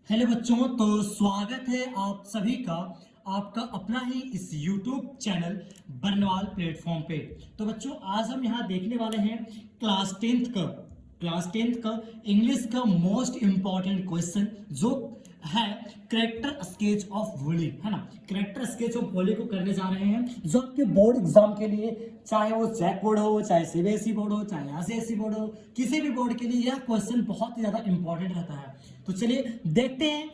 Hello बच्चों, तो स्वागत है आप सभी का आपका अपना ही इस YouTube चैनल बरनवाल प्लेटफॉर्म पे। तो बच्चों, आज हम यहाँ देखने वाले हैं क्लास टेंथ का इंग्लिश का मोस्ट इम्पॉर्टेंट क्वेश्चन जो है करेक्टर स्केच ऑफ भोली, है ना। करेक्टर स्केच ऑफ भोली को करने जा रहे हैं जो आपके बोर्ड एग्जाम के लिए, चाहे वो जैक बोर्ड हो, चाहे सीबीएसई बोर्ड हो, चाहे आईसीएसई बोर्ड हो, किसी भी बोर्ड के लिए यह क्वेश्चन बहुत ही ज्यादा इंपॉर्टेंट रहता है। तो चलिए देखते हैं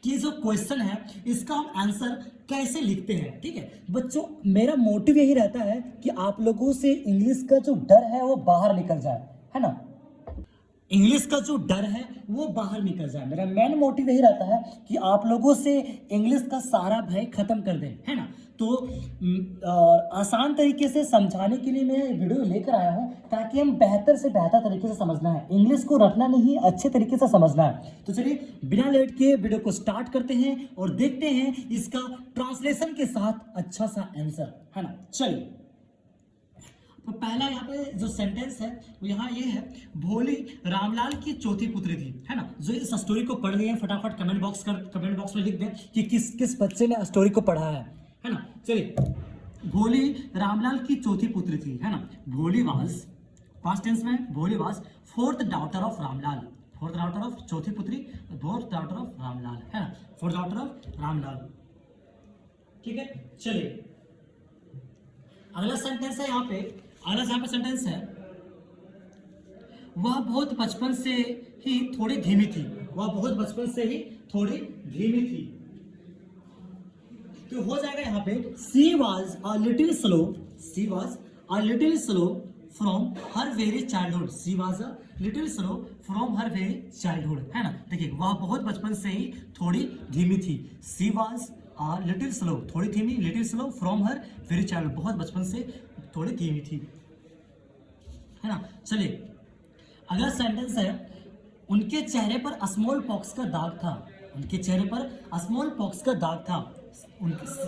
कि जो क्वेश्चन है इसका हम आंसर कैसे लिखते हैं। ठीक है बच्चों, मेरा मोटिव यही रहता है कि आप लोगों से इंग्लिश का जो डर है वो बाहर निकल जाए, है ना। इंग्लिश का जो डर है वो बाहर निकल जाए। मेरा मेन मोटिव यही रहता है कि आप लोगों से इंग्लिश का सारा भय खत्म कर दें, है ना। तो आसान तरीके से समझाने के लिए मैं ये वीडियो लेकर आया हूँ ताकि हम बेहतर से बेहतर तरीके से समझना है, इंग्लिश को रटना नहीं, अच्छे तरीके से समझना है। तो चलिए बिना लेट के वीडियो को स्टार्ट करते हैं और देखते हैं इसका ट्रांसलेशन के साथ अच्छा सा आंसर, है ना। चलिए, तो पहला यहाँ पे जो सेंटेंस है वो यहाँ ये है, भोली रामलाल की चौथी पुत्री थी, है ना। जो इस स्टोरी को पढ़ लिए फटाफट कमेंट बॉक्स में लिख दें कि किस किस बच्चे ने स्टोरी को पढ़ा है ना। चलिए, भोली रामलाल की चौथी पुत्री थी, है ना। भोली वाज, पास्ट टेंस में, भोली was fourth daughter of Ramlal, fourth daughter of चौथी पुत्री, फोर्थ डॉटर ऑफ रामलाल, है ना, फोर्थ डॉटर ऑफ रामलाल। ठीक है, चलिए अगला सेंटेंस है यहाँ पे सेंटेंस है, वह बहुत बचपन से ही थोड़ी धीमी थी, वह बहुत बचपन से ही थोड़ी धीमी थी। तो हो जाएगा यहाँ पे she was a little slow from her very childhood, she was a little slow from her very childhood, है ना। देखिए, वह बहुत बचपन से ही थोड़ी धीमी थी, सी वॉज लिटिल स्लो, थोड़ी धीमी, little slow from her very childhood, बहुत बचपन से थोड़ी धीमी थी, है ना। चलिए अगला सेंटेंस है, उनके चेहरे पर स्मॉल पॉक्स का दाग था, उनके चेहरे पर स्मॉल पॉक्स का दाग था।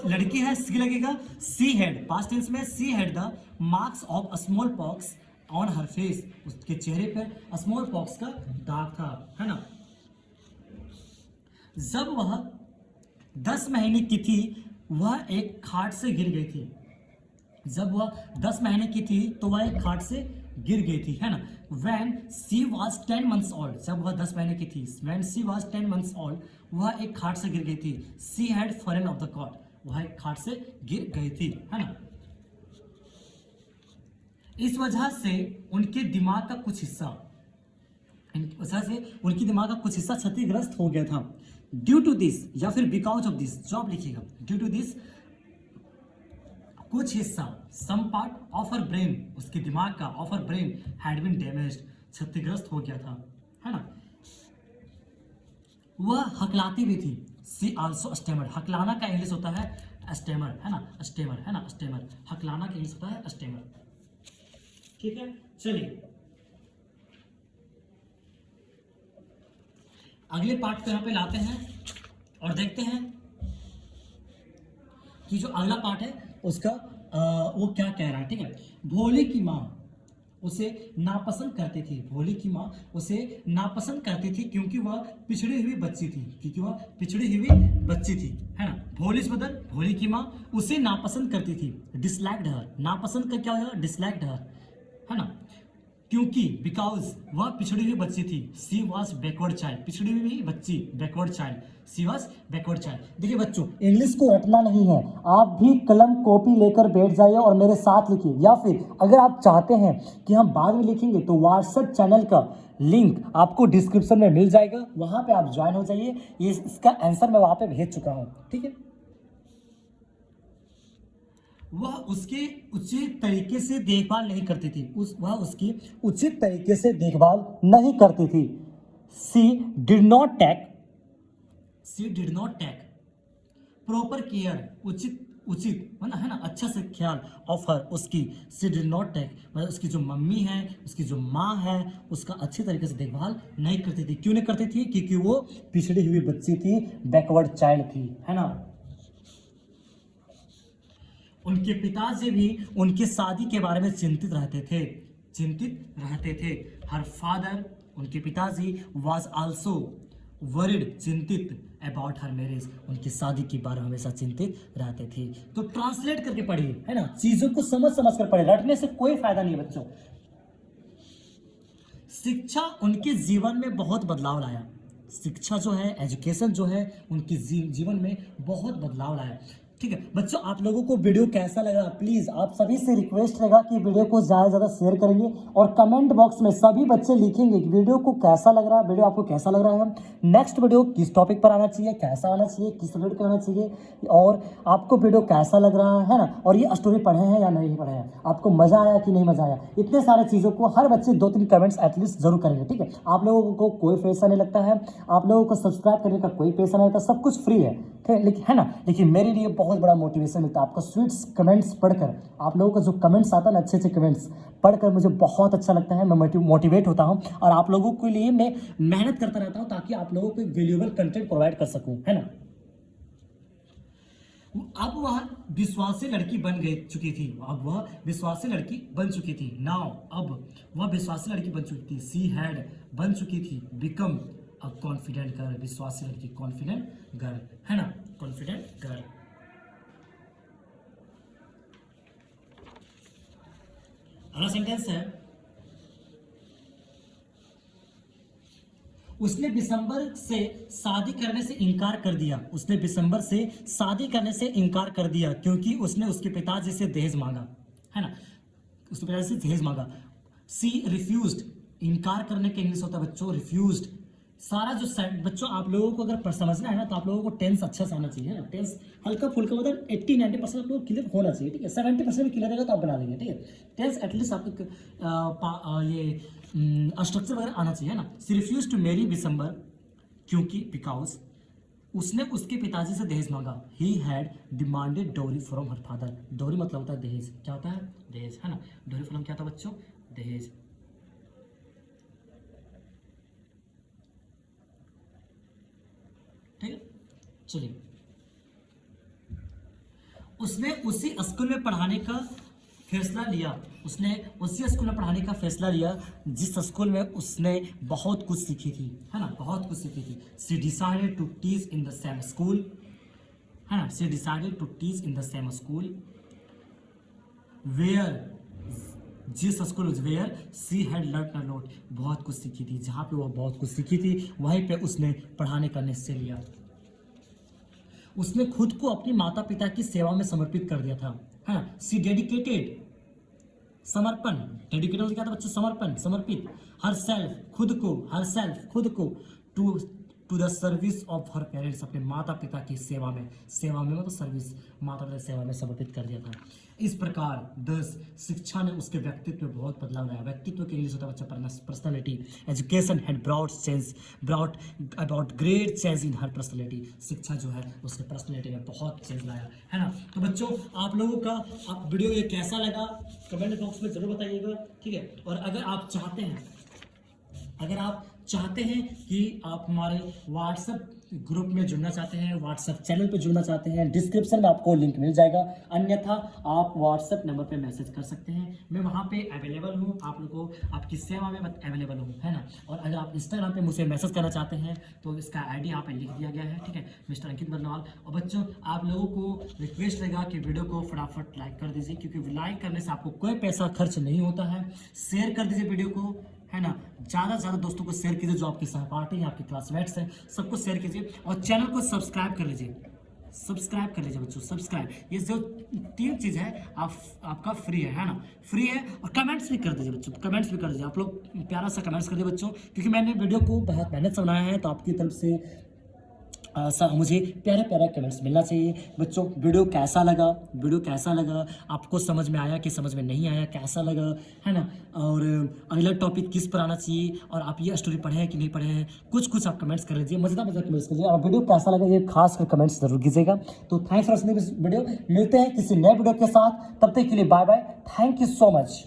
लड़की है, सी लगेगा, सी हैड, पास्ट टेंस में, she had the marks of small pox on her face, उसके चेहरे पर स्मॉल पॉक्स का दाग था, है ना। जब वह 10 महीने की थी वह एक खाट से गिर गई थी, जब वह 10 महीने की थी तो वह एक खाट से गिर गई थी, है ना। When she was 10 months old, जब वह 10 महीने की थी, when she was 10 months old, वह एक खाट से गिर गई थी, she had fallen off the cot, वह एक खाट से गिर गई थी, है ना। इस वजह से उनके दिमाग का कुछ हिस्सा क्षतिग्रस्त हो गया था। ड्यू टू दिस या फिर बिकॉज ऑफ दिस, जो आप लिखिएगा, ड्यू टू दिस कुछ हिस्सा, some part of her brain, उसके दिमाग का, of her brain had been damaged, क्षतिग्रस्त हो गया था, है ना। वह हकलाती भी थी, सी आल्सो स्टेमर, हकलाना का इंग्लिश होता है स्टेमर, है ना, स्टेमर, है ना, स्टेमर, हकलाना का इंग्लिश होता है स्टेमर। ठीक है, चलिए अगले पार्ट को यहाँ पे लाते हैं और देखते हैं कि जो अगला पार्ट है उसका वो क्या कह रहा है। ठीक है, भोली की माँ उसे नापसंद करती थी, भोली की माँ उसे नापसंद करती थी क्योंकि वह पिछड़ी हुई बच्ची थी, है ना। भोली से बदल, भोली की माँ उसे नापसंद करती थी, डिसलाइक्ड हर, नापसंद का क्या हो जाएगा, डिसलाइक्ड हर, है ना। क्योंकि बिकॉज वह पिछड़ी हुई बच्ची थी, सी वॉज बैकवर्ड चाइल्ड, पिछड़ी हुई बच्ची, backward child, she was backward child. देखिए बच्चों, इंग्लिश को रटना नहीं है, आप भी कलम कॉपी लेकर बैठ जाइए और मेरे साथ लिखिए, या फिर अगर आप चाहते हैं कि हम बाद में लिखेंगे तो व्हाट्सएप चैनल का लिंक आपको डिस्क्रिप्शन में मिल जाएगा, वहां पे आप ज्वाइन हो जाइए। ये इसका आंसर मैं वहां पे भेज चुका हूँ, ठीक है। वह उसके उचित तरीके से देखभाल नहीं करती थी, वह उसकी उचित तरीके से देखभाल नहीं करती थी। She did not take proper care, उचित मतलब, है ना, अच्छा से ख्याल ऑफ हर, उसकी, सी डिड नॉट टेक मतलब उसकी जो मम्मी है, उसकी जो माँ है, उसका अच्छी तरीके से देखभाल नहीं करती थी। क्यों नहीं करती थी? क्योंकि वो पिछड़ी हुई बच्ची थी, बैकवर्ड चाइल्ड थी, है ना। उनके पिताजी भी उनके शादी के बारे में चिंतित रहते थे। हर फादर, उनके पिताजी, वाज आल्सो वरिड चिंतित अबाउट हर मैरिज, उनकी शादी के बारे में हमेशा चिंतित रहते थे। तो ट्रांसलेट करके पढ़िए, है ना, चीजों को समझ समझ कर पढ़े, रटने से कोई फायदा नहीं है बच्चों। शिक्षा उनके जीवन में बहुत बदलाव लाया, शिक्षा जो है, एजुकेशन जो है, उनके जीवन में बहुत बदलाव लाया। ठीक है बच्चों, आप लोगों को वीडियो कैसा लगा, प्लीज आप सभी से रिक्वेस्ट रहेगा कि वीडियो को ज्यादा से ज्यादा शेयर करेंगे और कमेंट बॉक्स में सभी बच्चे लिखेंगे कि वीडियो को कैसा लग रहा है, वीडियो आपको कैसा लग रहा है, नेक्स्ट वीडियो किस टॉपिक पर आना चाहिए, कैसा आना चाहिए, किस रिलेटेड करना चाहिए, और आपको वीडियो कैसा लग रहा है ना, और ये स्टोरी पढ़े हैं या नहीं पढ़े हैं, आपको मजा आया कि नहीं मजा आया, इतने सारे चीज़ों को हर बच्चे 2-3 कमेंट्स एटलीस्ट जरूर करेंगे। ठीक है, आप लोगों को कोई पैसा नहीं लगता है, आप लोगों को सब्सक्राइब करने का कोई पैसा नहीं लगता, सब कुछ फ्री है। ठीक है, लेकिन है ना, लेकिन मेरे लिए बहुत बड़ा मोटिवेशन मिलता है आपका स्वीट्स कमेंट्स पढ़कर, आप लोगों का जो कमेंट्स आता है ना, अच्छे अच्छे कमेंट्स पढ़कर मुझे बहुत अच्छा लगता है, मैं मोटिवेट होता हूँ और आप लोगों के लिए मैं मेहनत करता रहता हूँ ताकि आप लोगों को एक वैल्यूएबल कंटेंट प्रोवाइड कर सकूँ, है ना। अब वह विश्वासी लड़की बन गई चुकी थी, अब वह विश्वासी लड़की बन चुकी थी, नाउ अब वह विश्वासी लड़की बन चुकी थी, सी हैड बन चुकी थी, बिकम अ कॉन्फिडेंट गर्ल, विश्वासी लड़की कॉन्फिडेंट गर्ल, है ना, कॉन्फिडेंट गर्ल। अगला सेंटेंस है, उसने दिसंबर से शादी करने से इनकार कर दिया, उसने दिसंबर से शादी करने से इनकार कर दिया क्योंकि उसने उसके पिताजी से दहेज मांगा, है ना, उसके पिताजी से दहेज मांगा। सी रिफ्यूज्ड, इनकार करने के इंग्लिश होता है बच्चों रिफ्यूज्ड। सारा जो बच्चों आप लोगों को अगर समझना है ना, तो आप लोगों को टेंस अच्छा से आना चाहिए, है ना, टेंस हल्का फुल्का मतलब 80-90% आप लोग क्लियर होना चाहिए। ठीक है, 70% भी क्लियर रहेगा तो आप बना देंगे। ठीक है, टेंस एटलीस्ट आपको ये स्ट्रक्चर वगैरह आना चाहिए, है ना। सी रिफ्यूज टू मैरी दिसंबर क्योंकि बिकॉज उसने उसके पिताजी से दहेज मांगा, ही हैड डिमांडेड डोरी फ्रॉम हर फादर। डोरी मतलब होता है दहेज, क्या होता है दहेज, है ना, डोरी फ्रॉम क्या था बच्चों, दहेज। ठीक है, चलिए, उसने उसी स्कूल में पढ़ाने का फैसला लिया, उसने उसी स्कूल में पढ़ाने का फैसला लिया जिस स्कूल में उसने बहुत कुछ सीखी थी, है ना, बहुत कुछ सीखी थी। She decided to teach in the same school, है ना, she decided to teach in the same school where, जिस school where she had learn a lot, बहुत कुछ सीखी थी, जहाँ पे वो बहुत कुछ सीखी थी वहीं पे उसने पढ़ाने का निश्चय लिया। उसने खुद को अपनी माता पिता की सेवा में समर्पित कर दिया था, है ना। सी डेडिकेटेड, समर्पण, डेडिकेटेड क्या था बच्चों, समर्पण, समर्पित। हर सेल्फ, खुद को, हर सेल्फ, खुद को, to the service of her parents, अपने माता पिता की सेवा में, सेवा में मतलब सर्विस, माता पिता की सेवा में समर्पित कर दिया था। इस प्रकार 10 शिक्षा ने उसके व्यक्तित्व में बहुत बदलाव लाया। व्यक्तित्व के इंग्लिश होता है बच्चा personality. Education had brought about great change in her personality, शिक्षा जो है उसके पर्सनालिटी में बहुत चेंज लाया, है ना। तो बच्चों आप लोगों का आप वीडियो ये कैसा लगा कमेंट बॉक्स में जरूर बताइएगा। ठीक है, और अगर आप चाहते हैं कि आप हमारे व्हाट्सएप ग्रुप में जुड़ना चाहते हैं, व्हाट्सएप चैनल पे जुड़ना चाहते हैं, डिस्क्रिप्शन में आपको लिंक मिल जाएगा, अन्यथा आप व्हाट्सएप नंबर पे मैसेज कर सकते हैं, मैं वहाँ पे अवेलेबल हूँ, आप लोगों को आपकी सेवा में अवेलेबल हूँ, है ना। और अगर आप इंस्टाग्राम पे मुझसे मैसेज करना चाहते हैं तो इसका आईडी यहाँ पे लिख दिया गया है, ठीक है, मिस्टर अंकित बर्नवाल। और बच्चों आप लोगों को रिक्वेस्ट रहेगा कि वीडियो को फटाफट लाइक कर दीजिए, क्योंकि लाइक करने से आपको कोई पैसा खर्च नहीं होता है। शेयर कर दीजिए वीडियो को, है ना, ज़्यादा से ज़्यादा दोस्तों को शेयर कीजिए, जो आपके सहपाठी हैं, आपके क्लासमेट्स हैं, सबको शेयर कीजिए। और चैनल को सब्सक्राइब कर लीजिए, सब्सक्राइब कर लीजिए बच्चों, सब्सक्राइब। ये जो 3 चीज़ है आपका फ्री है ना, फ्री है। और कमेंट्स भी कर दीजिए बच्चों, कमेंट्स भी कर दीजिए, आप लोग प्यारा सा कमेंट्स कर दीजिए बच्चों, क्योंकि मैंने वीडियो को बहुत मेहनत से बनाया है, तो आपकी तरफ से मुझे प्यारे प्यारे कमेंट्स मिलना चाहिए। बच्चों वीडियो कैसा लगा, आपको समझ में आया कि समझ में नहीं आया, कैसा लगा, है ना, और अगला टॉपिक किस पर आना चाहिए, और आप ये स्टोरी पढ़े हैं कि नहीं पढ़े हैं, कुछ आप कमेंट्स कर लीजिए, मजेदार कमेंट्स कीजिए। और वीडियो कैसा लगा ये खास कर कमेंट्स जरूर कीजिएगा। तो thanks for watching this video, मिलते हैं किसी नए वीडियो के साथ, तब तक के लिए bye bye, thank you so much.